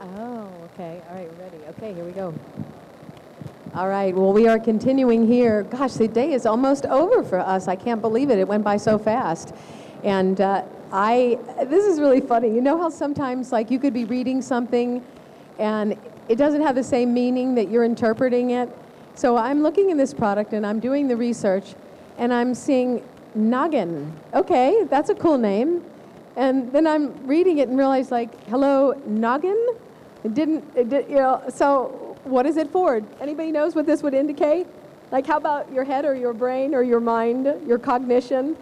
Oh, okay. All right, we're ready. Okay, here we go. All right, well, we are continuing here. Gosh, the day is almost over for us. I can't believe it. It went by so fast. And this is really funny. You know how sometimes, like, you could be reading something and it doesn't have the same meaning that you're interpreting it? So I'm looking in this product and I'm doing the research and I'm seeing Noggin. Okay, that's a cool name. And then I'm reading it and realize, like, hello, Noggin? So what is it for? Anybody knows what this would indicate? Like, how about your head or your brain or your mind, your cognition?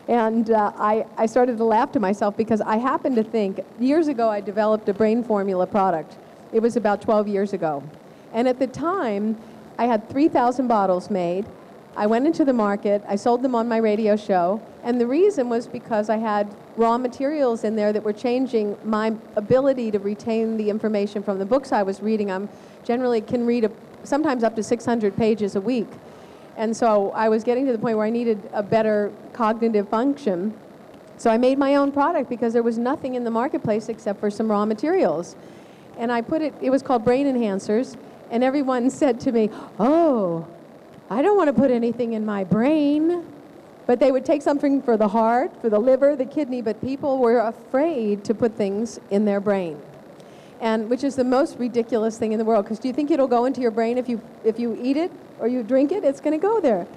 And I started to laugh to myself because I happened to think, years ago I developed a brain formula product. It was about 12 years ago. And at the time, I had 3,000 bottles made. I went into the market, I sold them on my radio show, and the reason was because I had raw materials in there that were changing my ability to retain the information from the books I was reading. I generally can read sometimes up to 600 pages a week. And so I was getting to the point where I needed a better cognitive function. So I made my own product because there was nothing in the marketplace except for some raw materials. And I put it was called Brain Enhancers, and everyone said to me, oh, I don't want to put anything in my brain. But they would take something for the heart, for the liver, the kidney, but people were afraid to put things in their brain. And which is the most ridiculous thing in the world, because do you think it'll go into your brain if you eat it or you drink it? It's going to go there.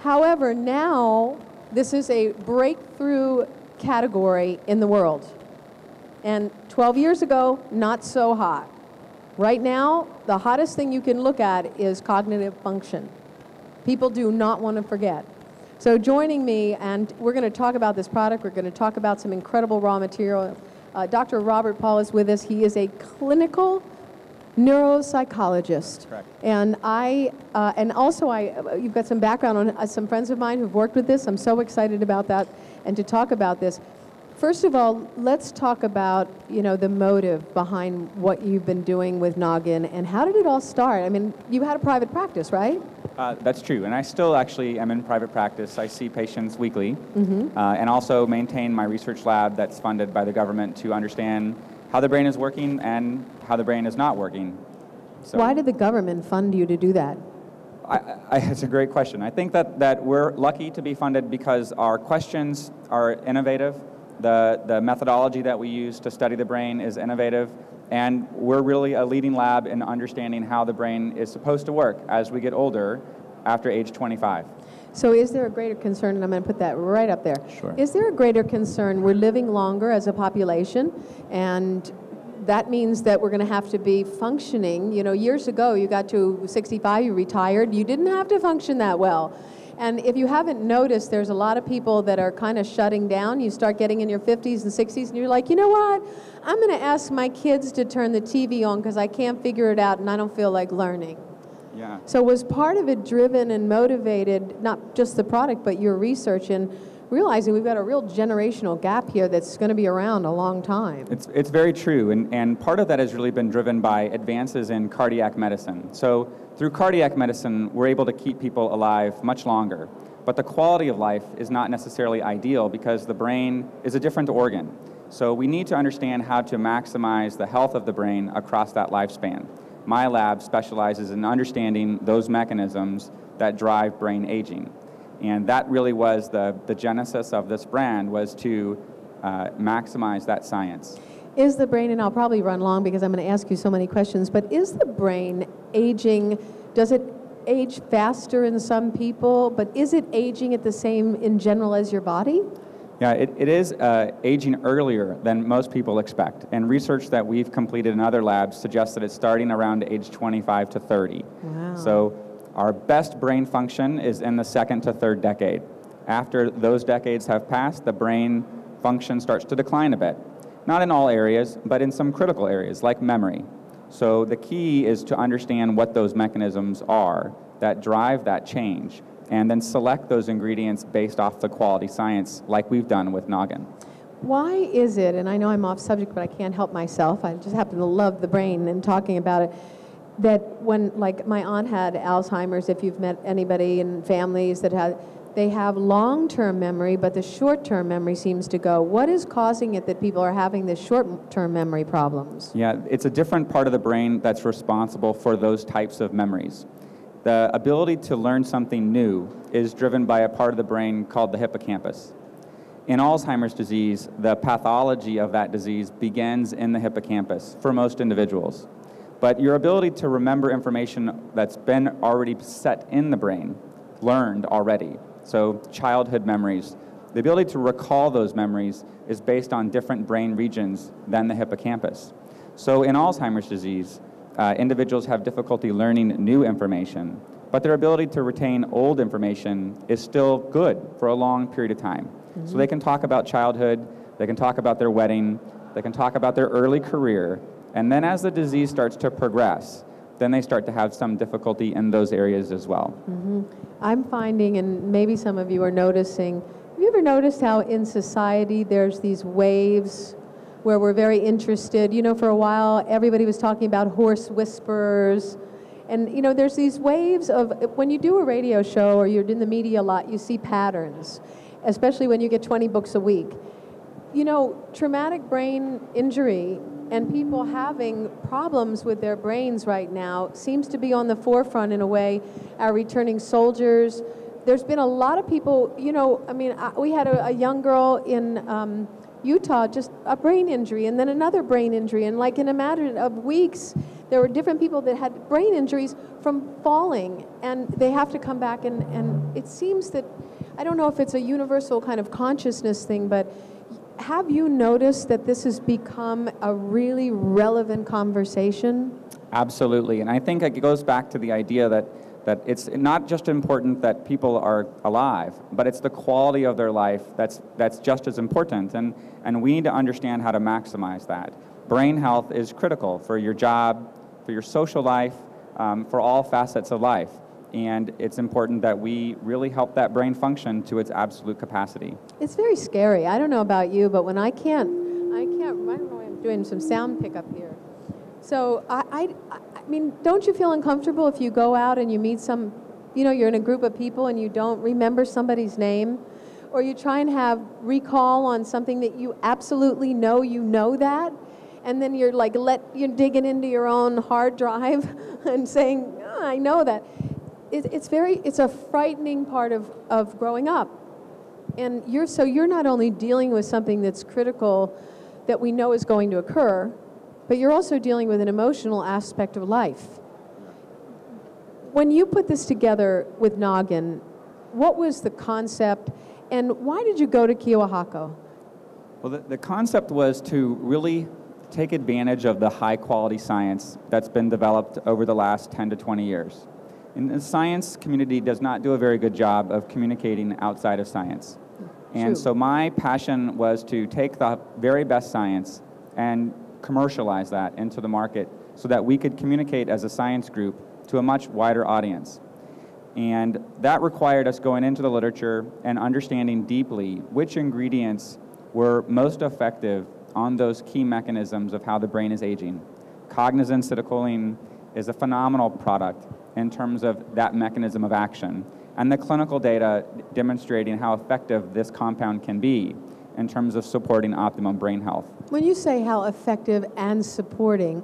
However, now this is a breakthrough category in the world. And 12 years ago, not so hot. Right now, the hottest thing you can look at is cognitive function. People do not want to forget. So joining me, and we're going to talk about this product, we're going to talk about some incredible raw material. Dr. Robert Paul is with us. He is a clinical neuropsychologist. Correct. And you've got some background on some friends of mine who've worked with this. I'm so excited about that and to talk about this. First of all, let's talk about, the motive behind what you've been doing with Noggin, and how did it all start? I mean, you had a private practice, right? That's true, and I still actually am in private practice. I see patients weekly, and also maintain my research lab that's funded by the government to understand how the brain is working and how the brain is not working. So why did the government fund you to do that? It's a great question. I think that we're lucky to be funded because our questions are innovative. The methodology that we use to study the brain is innovative, and we're really a leading lab in understanding how the brain is supposed to work as we get older after age 25. So is there a greater concern, and I'm going to put that right up there. Sure. Is there a greater concern? We're living longer as a population, and that means that we're going to have to be functioning. Years ago, you got to 65, you retired, you didn't have to function that well. And if you haven't noticed, there's a lot of people that are kind of shutting down. You start getting in your 50s and 60s, and you're like, you know what? I'm going to ask my kids to turn the TV on because I can't figure it out and I don't feel like learning. Yeah. So was part of it driven and motivated, not just the product, but your research and realizing we've got a real generational gap here that's going to be around a long time? It's very true, and part of that has really been driven by advances in cardiac medicine. So through cardiac medicine, we're able to keep people alive much longer. But the quality of life is not necessarily ideal because the brain is a different organ. So we need to understand how to maximize the health of the brain across that lifespan. My lab specializes in understanding those mechanisms that drive brain aging. And that really was the genesis of this brand, was to maximize that science. Is the brain, and I'll probably run long because I'm going to ask you so many questions, but is the brain aging, does it age faster in some people, but is it aging at the same in general as your body? Yeah, it is aging earlier than most people expect. And research that we've completed in other labs suggests that it's starting around age 25 to 30. Wow. So our best brain function is in the second to third decade. After those decades have passed, the brain function starts to decline a bit. Not in all areas, but in some critical areas, like memory. So the key is to understand what those mechanisms are that drive that change, and then select those ingredients based off the quality science, like we've done with Noggin. Why is it, and I know I'm off subject, but I can't help myself, I just happen to love the brain and talking about it, that when, like, my aunt had Alzheimer's, if you've met anybody in families that had, they have long-term memory, but the short-term memory seems to go. What is causing it that people are having the short-term memory problems? Yeah, it's a different part of the brain that's responsible for those types of memories. The ability to learn something new is driven by a part of the brain called the hippocampus. In Alzheimer's disease, the pathology of that disease begins in the hippocampus for most individuals. But your ability to remember information that's been already set in the brain, learned already, so childhood memories, the ability to recall those memories is based on different brain regions than the hippocampus. So in Alzheimer's disease, individuals have difficulty learning new information, but their ability to retain old information is still good for a long period of time. Mm-hmm. So they can talk about childhood, they can talk about their wedding, they can talk about their early career, and then as the disease starts to progress, then they start to have some difficulty in those areas as well. Mm-hmm. I'm finding, and maybe some of you are noticing, have you ever noticed how in society there's these waves where we're very interested? You know, for a while everybody was talking about horse whisperers, and you know, there's these waves of, when you do a radio show or you're in the media a lot, you see patterns, especially when you get 20 books a week. You know, traumatic brain injury and people having problems with their brains right now seems to be on the forefront in a way. Our returning soldiers, there's been a lot of people, you know, I mean, we had a young girl in Utah, just a brain injury, and then another brain injury, and like in a matter of weeks, there were different people that had brain injuries from falling, and they have to come back, and it seems that, I don't know if it's a universal kind of consciousness thing, but have you noticed that this has become a really relevant conversation? Absolutely, and I think it goes back to the idea that it's not just important that people are alive, but it's the quality of their life that's just as important, and we need to understand how to maximize that. Brain health is critical for your job, for your social life, for all facets of life. And it's important that we really help that brain function to its absolute capacity. It's very scary. I don't know about you, but when I don't know, I'm doing some sound pickup here. So I mean, don't you feel uncomfortable if you go out and you meet some, you know, you're in a group of people and you don't remember somebody's name, or you try and have recall on something that you absolutely know you know that, and then you're like, you're digging into your own hard drive and saying, oh, I know that. It's a frightening part of growing up. And you're not only dealing with something that's critical that we know is going to occur, but you're also dealing with an emotional aspect of life. When you put this together with Noggin, what was the concept, and why did you go to Kiyohako? Well, the concept was to really take advantage of the high quality science that's been developed over the last 10 to 20 years. And the science community does not do a very good job of communicating outside of science. And so my passion was to take the very best science and commercialize that into the market so that we could communicate as a science group to a much wider audience. And that required us going into the literature and understanding deeply which ingredients were most effective on those key mechanisms of how the brain is aging. Cognizin, Citicoline is a phenomenal product in terms of that mechanism of action, and the clinical data demonstrating how effective this compound can be in terms of supporting optimum brain health. When you say how effective and supporting,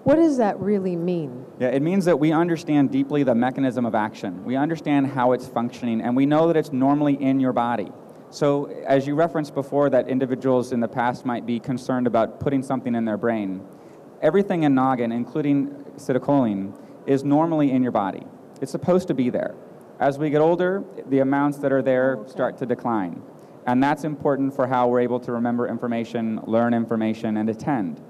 what does that really mean? Yeah, it means that we understand deeply the mechanism of action. We understand how it's functioning, and we know that it's normally in your body. So as you referenced before that individuals in the past might be concerned about putting something in their brain, everything in Noggin, including Citicoline, is normally in your body. It's supposed to be there. As we get older, the amounts that are there start to decline. And that's important for how we're able to remember information, learn information, and attend.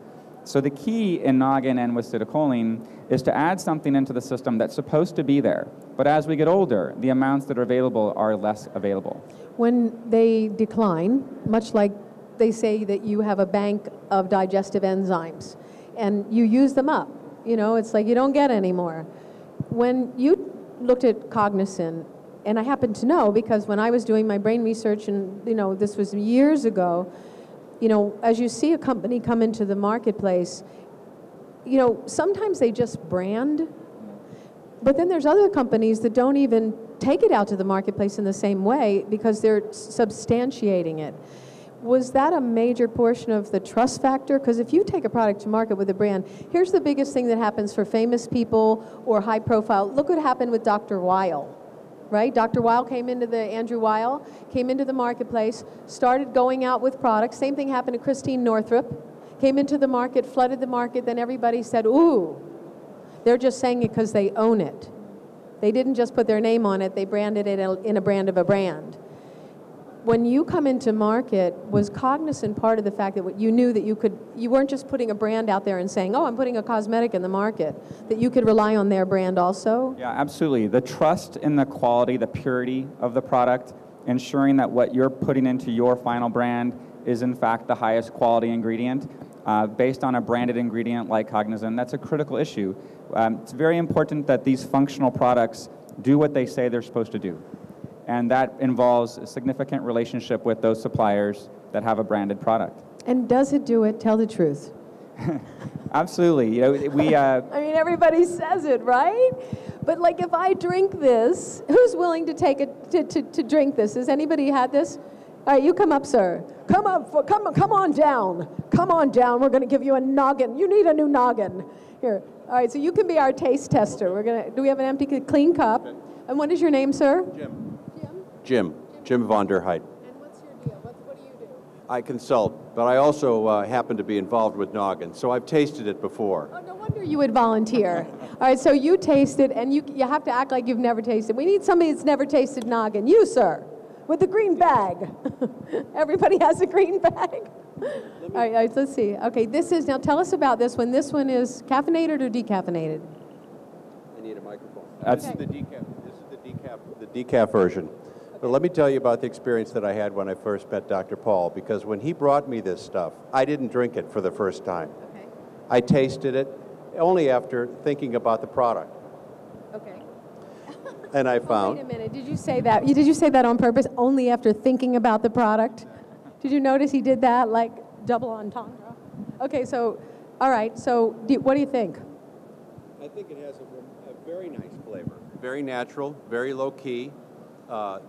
So the key in Noggin and with Citicoline is to add something into the system that's supposed to be there. But as we get older, the amounts that are available are less available. When they decline, much like they say that you have a bank of digestive enzymes, and you use them up, you know, it's like you don't get any more. When you looked at Cognizin, and I happen to know because when I was doing my brain research, and you know, this was years ago, you know, as you see a company come into the marketplace, you know, sometimes they just brand, but then there's other companies that don't even take it out to the marketplace in the same way because they're substantiating it. Was that a major portion of the trust factor? Because if you take a product to market with a brand, here's the biggest thing that happens for famous people or high profile. Look what happened with Dr. Weil, right? Dr. Weil Andrew Weil came into the marketplace, started going out with products. Same thing happened to Christine Northrup. Came into the market, flooded the market, then everybody said, ooh. They're just saying it because they own it. They didn't just put their name on it, they branded it in a brand of a brand. When you come into market, was Cognizin part of the fact that you knew that you weren't just putting a brand out there and saying, oh, I'm putting a cosmetic in the market, that you could rely on their brand also? Yeah, absolutely. The trust in the quality, the purity of the product, ensuring that what you're putting into your final brand is in fact the highest quality ingredient, based on a branded ingredient like Cognizin, that's a critical issue. It's very important that these functional products do what they say they're supposed to do. And that involves a significant relationship with those suppliers that have a branded product. And does it do it? Tell the truth. Absolutely. You know, we. I mean, everybody says it, right? But like, if I drink this, who's willing to take it to drink this? Has anybody had this? All right, you come up, sir. Come on down. Come on down. We're going to give you a noggin. You need a new noggin. Here. All right, so you can be our taste tester. Do we have an empty, clean cup? Okay. And what is your name, sir? Jim von der Heid. And what's your deal? What do you do? I consult, but I also happen to be involved with noggin, so I've tasted it before. Oh, no wonder you would volunteer. All right, so you taste it, and you have to act like you've never tasted. We need somebody that's never tasted noggin. You, sir, with the green bag. Everybody has a green bag. All right, let's see. Okay, now tell us about this one. This one is caffeinated or decaffeinated? I need a microphone. That's This is the decaf version. But let me tell you about the experience that I had when I first met Dr. Paul, because when he brought me this stuff, I didn't drink it for the first time. Okay. I tasted it only after thinking about the product. Okay. And I found... Wait a minute, did you say that? Did you say that on purpose, only after thinking about the product? Did you notice he did that, like double entendre? Okay, so, all right, so what do you think? I think it has a very nice flavor. Very natural, very low-key.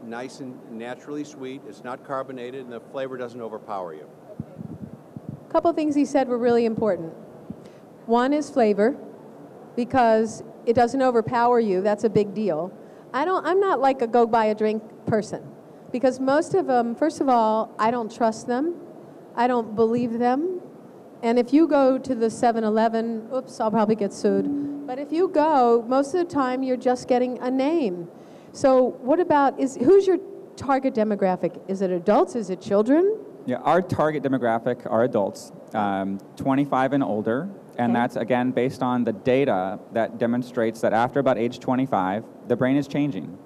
Nice and naturally sweet. It's not carbonated, and the flavor doesn't overpower you. A couple things he said were really important. One is flavor, because it doesn't overpower you. That's a big deal. I'm not like a go buy a drink person, because most of them, first of all, I don't trust them. I don't believe them. And if you go to the 7-Eleven, oops, I'll probably get sued. But if you go, most of the time you're just getting a name. So what about, who's your target demographic? Is it adults? Is it children? Yeah, our target demographic are adults, 25 and older, and that's, again, based on the data that demonstrates that after about age 25, the brain is changing.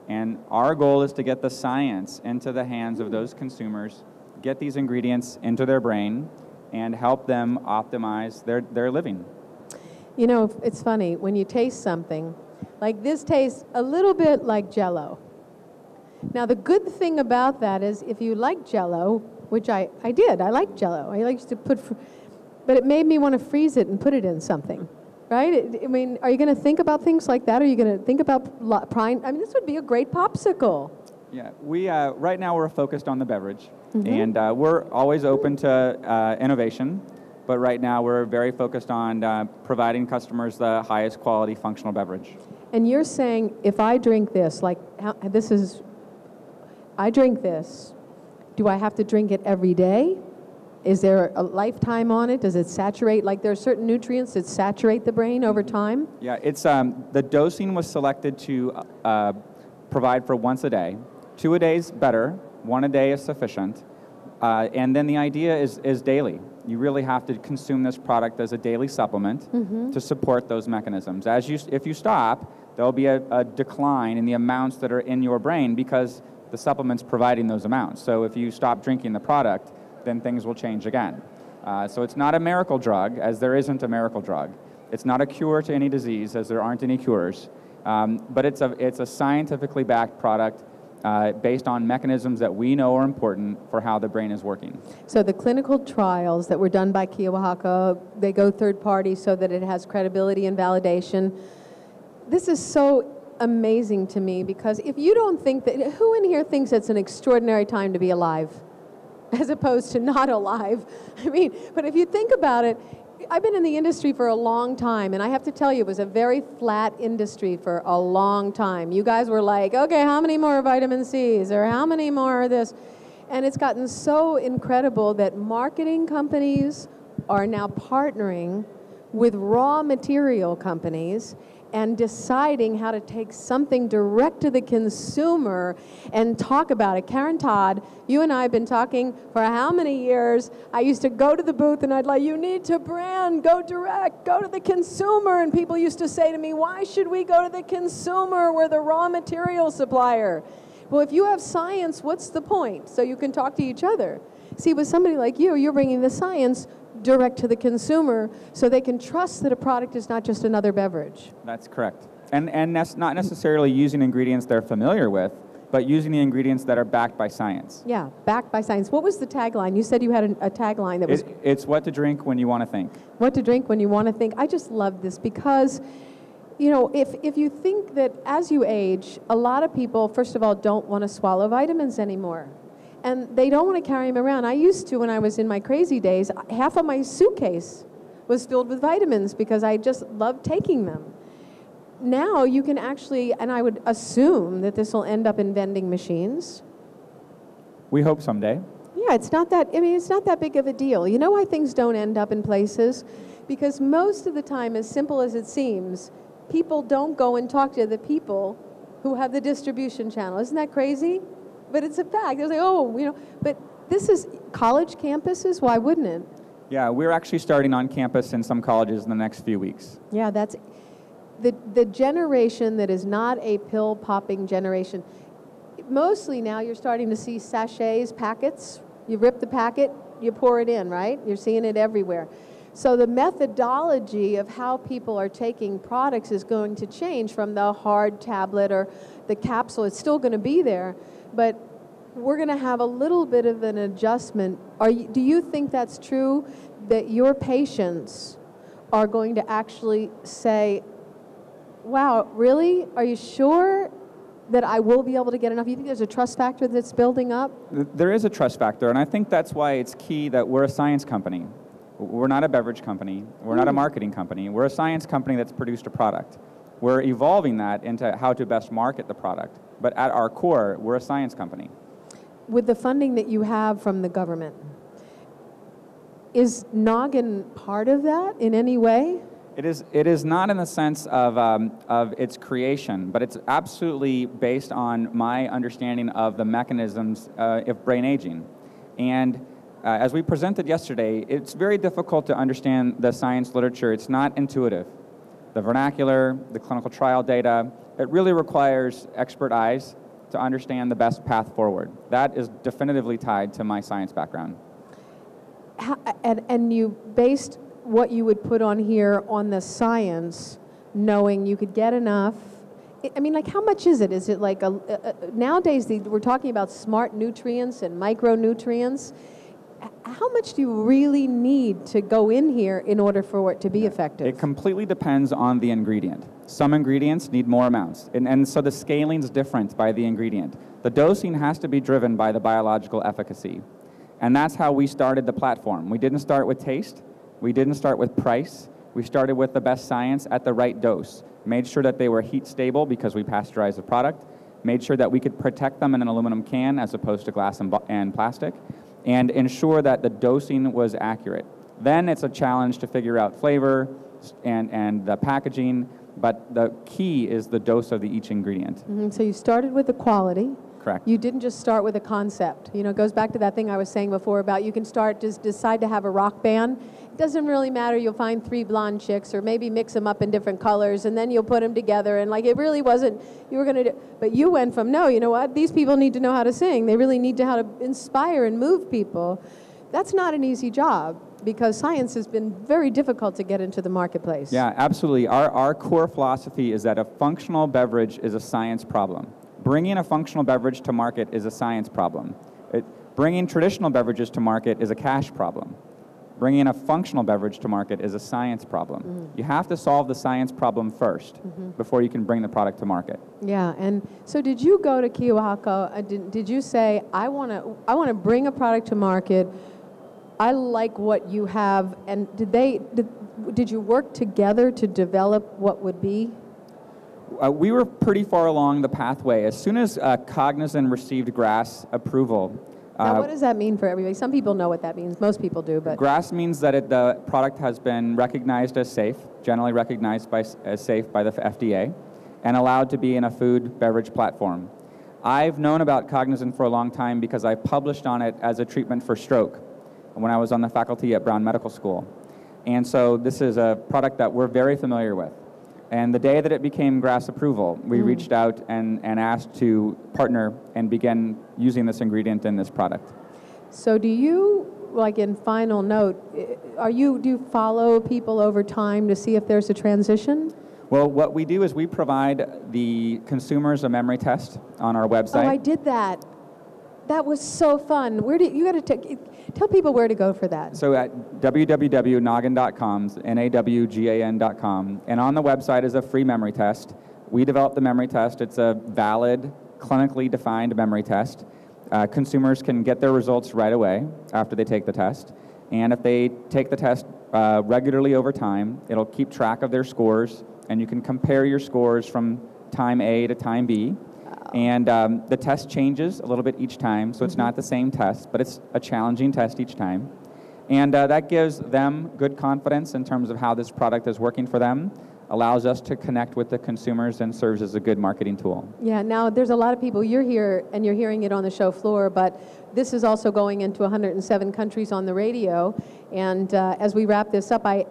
And our goal is to get the science into the hands of those consumers, get these ingredients into their brain, and help them optimize their living. You know, it's funny, when you taste something, like this tastes a little bit like Jell-O. Now, the good thing about that is if you like Jell-O, which I did, I like Jell-O. I like to but it made me want to freeze it and put it in something, right? I mean, are you going to think about things like that? Are you going to think about prime? I mean, this would be a great popsicle. Yeah, we right now we're focused on the beverage, and we're always open to innovation. But right now we're very focused on providing customers the highest quality functional beverage. And you're saying, if I drink this, I drink this, do I have to drink it every day? Is there a lifetime on it? Does it saturate? Like, there are certain nutrients that saturate the brain over time? Yeah, it's the dosing was selected to provide for once a day. 2 a day is better. 1 a day is sufficient. And then the idea is daily. You really have to consume this product as a daily supplement to support those mechanisms. If you stop, there'll be a decline in the amounts that are in your brain because the supplement's providing those amounts. So if you stop drinking the product, then things will change again. So it's not a miracle drug, as there isn't a miracle drug. It's not a cure to any disease, as there aren't any cures. But it's a scientifically backed product based on mechanisms that we know are important for how the brain is working. So the clinical trials that were done by Kiyohaka, they go third party so that it has credibility and validation. This is so amazing to me, because if you don't think that, who in here thinks it's an extraordinary time to be alive as opposed to not alive? I mean, but if you think about it, I've been in the industry for a long time, and I have to tell you, it was a very flat industry for a long time. You guys were like, okay, how many more vitamin C's, or how many more of this? And it's gotten so incredible that marketing companies are now partnering with raw material companies and deciding how to take something direct to the consumer and talk about it. Karen Todd, you and I have been talking for how many years? I used to go to the booth and I'd like, you need to brand, go direct, go to the consumer. And people used to say to me, why should we go to the consumer? We're the raw material supplier. Well, if you have science, what's the point? So you can talk to each other. See, with somebody like you, you're bringing the science direct to the consumer so they can trust that a product is not just another beverage. That's correct. And that's not necessarily using ingredients they're familiar with, but using the ingredients that are backed by science. Yeah, backed by science. What was the tagline? You said you had a tagline that was... It's what to drink when you want to think. What to drink when you want to think. I just love this because, you know, if you think that as you age, a lot of people, first of all, don't want to swallow vitamins anymore. And they don't want to carry them around. I used to, when I was in my crazy days, half of my suitcase was filled with vitamins because I just loved taking them. Now you can actually, and I would assume that this will end up in vending machines. We hope someday. Yeah, it's not that, I mean, it's not that big of a deal. You know why things don't end up in places? Because most of the time, as simple as it seems, people don't go and talk to the people who have the distribution channel. Isn't that crazy? But it's a fact. They're like, oh, you know, but this is college campuses. Why wouldn't it? Yeah, we're actually starting on campus in some colleges in the next few weeks. Yeah, that's the generation that is not a pill-popping generation. Mostly now you're starting to see sachets, packets. You rip the packet, you pour it in, right? You're seeing it everywhere. So the methodology of how people are taking products is going to change from the hard tablet or the capsule. It's still going to be there. But we're going to have a little bit of an adjustment. Do you think that's true, that your patients are going to actually say, wow, really? Are you sure that I will be able to get enough? You think there's a trust factor that's building up? There is a trust factor, and I think that's why it's key that we're a science company. We're not a beverage company. We're not a marketing company. We're a science company that's produced a product. We're evolving that into how to best market the product. But at our core, we're a science company. With the funding that you have from the government, is Noggin part of that in any way? It is not in the sense of its creation, but it's absolutely based on my understanding of the mechanisms of brain aging. And as we presented yesterday, it's very difficult to understand the science literature. It's not intuitive. The vernacular, the clinical trial data, it really requires expert eyes to understand the best path forward. That is definitively tied to my science background. And you based what you would put on here on the science, knowing you could get enough. I mean, like, how much is it? Is it like nowadays we're talking about smart nutrients and micronutrients. How much do you really need to go in here in order for it to be effective? It completely depends on the ingredient. Some ingredients need more amounts, and so the scaling is different by the ingredient. The dosing has to be driven by the biological efficacy, and that's how we started the platform. We didn't start with taste. We didn't start with price. We started with the best science at the right dose. Made sure that they were heat stable because we pasteurized the product. Made sure that we could protect them in an aluminum can as opposed to glass and plastic, and ensure that the dosing was accurate. Then it's a challenge to figure out flavor and the packaging, but the key is the dose of each ingredient. Mm-hmm. So you started with the quality. Correct. You didn't just start with a concept. You know, it goes back to that thing I was saying before about you can just decide to have a rock band. It doesn't really matter. You'll find 3 blonde chicks or maybe mix them up in different colors and then you'll put them together, and like it really wasn't, you were going to do, but you went from, no, you know what, these people need to know how to sing. They really need to how to inspire and move people. That's not an easy job because science has been very difficult to get into the marketplace. Yeah, absolutely. Our core philosophy is that a functional beverage is a science problem. Bringing a functional beverage to market is a science problem. Bringing traditional beverages to market is a cash problem. bringing a functional beverage to market is a science problem. You have to solve the science problem first before you can bring the product to market. Yeah, and so did you go to Kiwahaka, did you say, I want to bring a product to market, I like what you have, and did you work together to develop what would be? We were pretty far along the pathway. As soon as Cognizin received GRAS approval. Now, what does that mean for everybody? Some people know what that means. Most people do, but... GRAS means that the product has been recognized as safe, generally recognized as safe by the FDA, and allowed to be in a food beverage platform. I've known about Cognizin for a long time because I published on it as a treatment for stroke when I was on the faculty at Brown Medical School. And so this is a product that we're very familiar with. And the day that it became GRAS approval, we reached out and asked to partner and begin using this ingredient in this product. So do you, like in final note, do you follow people over time to see if there's a transition? Well, what we do is we provide the consumers a memory test on our website. Oh, I did that. That was so fun. You got to tell people where to go for that. So at www.noggin.com, NAWGAN.com, and on the website is a free memory test. We developed the memory test. It's a valid, clinically defined memory test. Consumers can get their results right away after they take the test. And if they take the test regularly over time, it'll keep track of their scores, and you can compare your scores from time A to time B. And the test changes a little bit each time, so it's not the same test, but it's a challenging test each time. And that gives them good confidence in terms of how this product is working for them, allows us to connect with the consumers, and serves as a good marketing tool. Yeah, now there's a lot of people, you're here and you're hearing it on the show floor, but this is also going into 107 countries on the radio. And as we wrap this up, I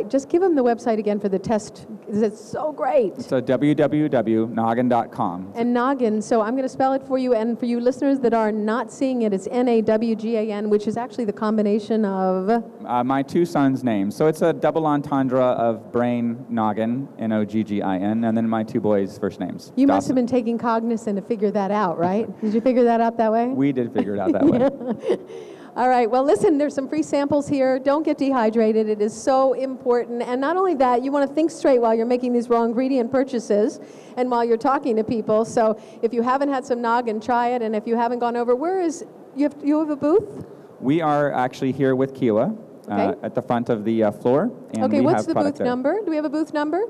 just give them the website again for the test. It's so great. So www.noggin.com. And Noggin, so I'm going to spell it for you. And for you listeners that are not seeing it, it's NAWGAN, which is actually the combination of... my two sons' names. So it's a double entendre of brain, Noggin, Noggin, and then my two boys' first names. You must have been taking Cognizin to figure that out, right? Did you figure that out that way? We did figure it out that way. All right, well, listen, there's some free samples here. Don't get dehydrated. It is so important. And not only that, you want to think straight while you're making these raw ingredient purchases and while you're talking to people. So if you haven't had some Noggin, try it. And if you haven't gone over, you have a booth? We are actually here with Kiwa at the front of the floor. And okay, what's the booth there. number? Do we have a booth number?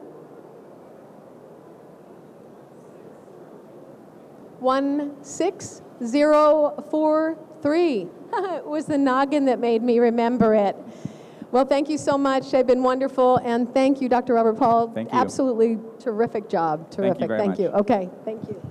16043. It was the Noggin that made me remember it. Well, thank you so much. They've been wonderful. And thank you, Dr. Robert Paul. Thank you. Absolutely terrific job. Terrific. Thank you very much. Okay, thank you.